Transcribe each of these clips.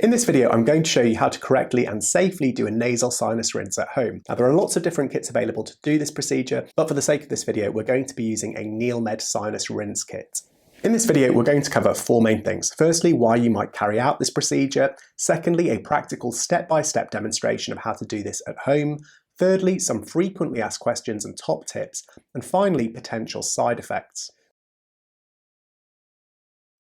In this video, I'm going to show you how to correctly and safely do a nasal sinus rinse at home. Now, there are lots of different kits available to do this procedure, but for the sake of this video, we're going to be using a NeilMed Sinus Rinse kit. In this video, we're going to cover four main things. Firstly, why you might carry out this procedure. Secondly, a practical step-by-step demonstration of how to do this at home. Thirdly, some frequently asked questions and top tips. And finally, potential side effects.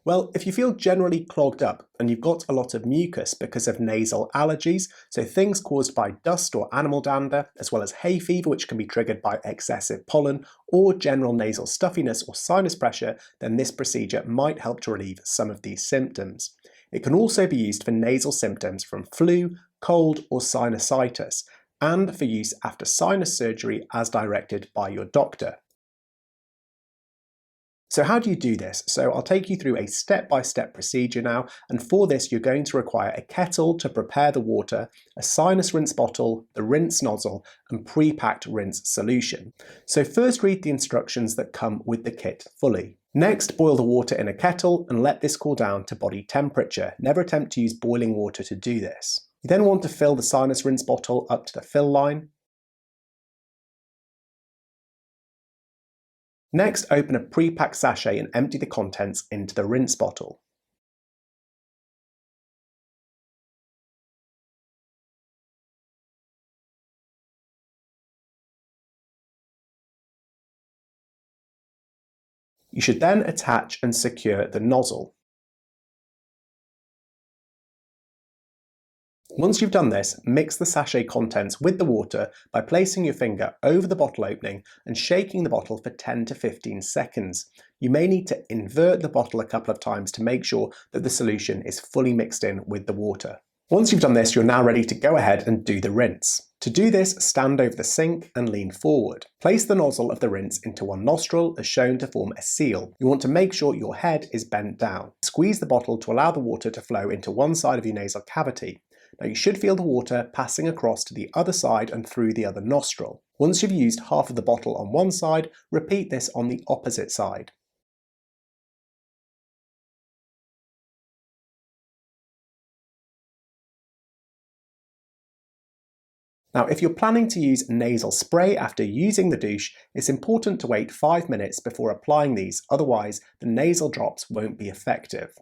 Well, if you feel generally clogged up and you've got a lot of mucus because of nasal allergies, so things caused by dust or animal dander, as well as hay fever, which can be triggered by excessive pollen, or general nasal stuffiness or sinus pressure, then this procedure might help to relieve some of these symptoms. It can also be used for nasal symptoms from flu, cold, or sinusitis, and for use after sinus surgery as directed by your doctor. So how do you do this? So I'll take you through a step-by-step procedure now, and for this you're going to require a kettle to prepare the water, a sinus rinse bottle, the rinse nozzle, and pre-packed rinse solution. So first read the instructions that come with the kit fully. Next, boil the water in a kettle and let this cool down to body temperature. Never attempt to use boiling water to do this. You then want to fill the sinus rinse bottle up to the fill line. Next, open a pre-packed sachet and empty the contents into the rinse bottle. You should then attach and secure the nozzle. Once you've done this, mix the sachet contents with the water by placing your finger over the bottle opening and shaking the bottle for 10 to 15 seconds. You may need to invert the bottle a couple of times to make sure that the solution is fully mixed in with the water. Once you've done this, you're now ready to go ahead and do the rinse. To do this, stand over the sink and lean forward. Place the nozzle of the rinse into one nostril as shown to form a seal. You want to make sure your head is bent down. Squeeze the bottle to allow the water to flow into one side of your nasal cavity. Now you should feel the water passing across to the other side and through the other nostril. Once you've used half of the bottle on one side, repeat this on the opposite side. Now, if you're planning to use nasal spray after using the douche, it's important to wait 5 minutes before applying these, otherwise the nasal drops won't be effective.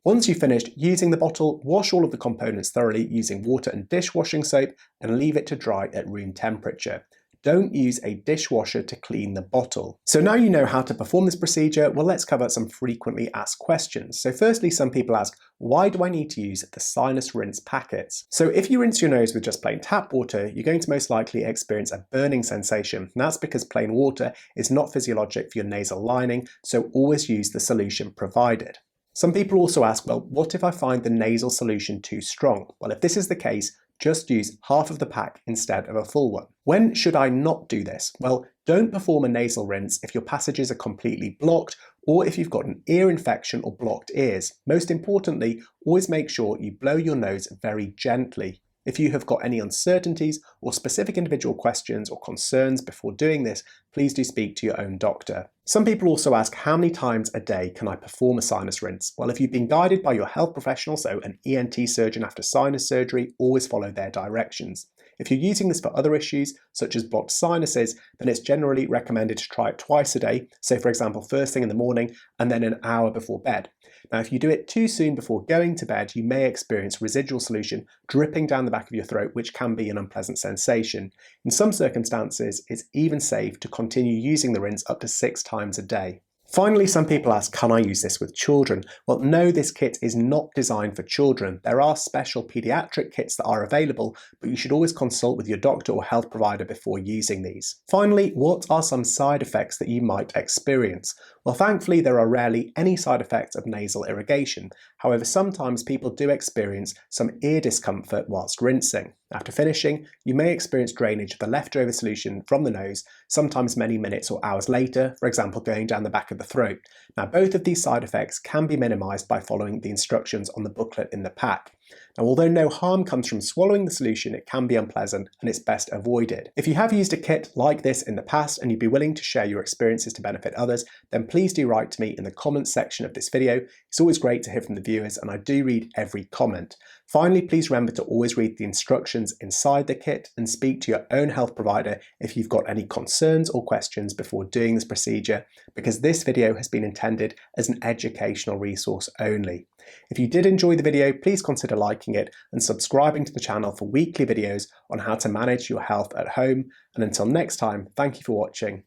Once you've finished using the bottle, wash all of the components thoroughly using water and dishwashing soap and leave it to dry at room temperature. Don't use a dishwasher to clean the bottle. So now you know how to perform this procedure, well, let's cover some frequently asked questions. So firstly, some people ask, why do I need to use the sinus rinse packets? So if you rinse your nose with just plain tap water, you're going to most likely experience a burning sensation. And that's because plain water is not physiologic for your nasal lining, so always use the solution provided. Some people also ask, well, what if I find the nasal solution too strong? Well, if this is the case, just use half of the pack instead of a full one. When should I not do this? Well, don't perform a nasal rinse if your passages are completely blocked or if you've got an ear infection or blocked ears. Most importantly, always make sure you blow your nose very gently. If you have got any uncertainties or specific individual questions or concerns before doing this, please do speak to your own doctor. Some people also ask, how many times a day can I perform a sinus rinse? Well, if you've been guided by your health professional, so an ENT surgeon after sinus surgery, always follow their directions. If you're using this for other issues, such as blocked sinuses, then it's generally recommended to try it twice a day, so for example, first thing in the morning and then an hour before bed. Now, if you do it too soon before going to bed, you may experience residual solution dripping down the back of your throat, which can be an unpleasant sensation. In some circumstances, it's even safe to continue using the rinse up to 6 times a day. Finally, some people ask, can I use this with children? Well, no, this kit is not designed for children. There are special pediatric kits that are available, but you should always consult with your doctor or health provider before using these. Finally, what are some side effects that you might experience? Well, thankfully, there are rarely any side effects of nasal irrigation. However, sometimes people do experience some ear discomfort whilst rinsing. After finishing, you may experience drainage of the leftover solution from the nose, sometimes many minutes or hours later, for example, going down the back of the throat. Now, both of these side effects can be minimized by following the instructions on the booklet in the pack. Now, although no harm comes from swallowing the solution, it can be unpleasant and it's best avoided. If you have used a kit like this in the past and you'd be willing to share your experiences to benefit others, then please do write to me in the comments section of this video. It's always great to hear from the viewers, and I do read every comment. Finally, please remember to always read the instructions inside the kit and speak to your own health provider if you've got any concerns or questions before doing this procedure, because this video has been intended as an educational resource only. If you did enjoy the video, please consider liking it and subscribing to the channel for weekly videos on how to manage your health at home. And until next time, thank you for watching,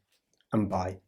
and bye.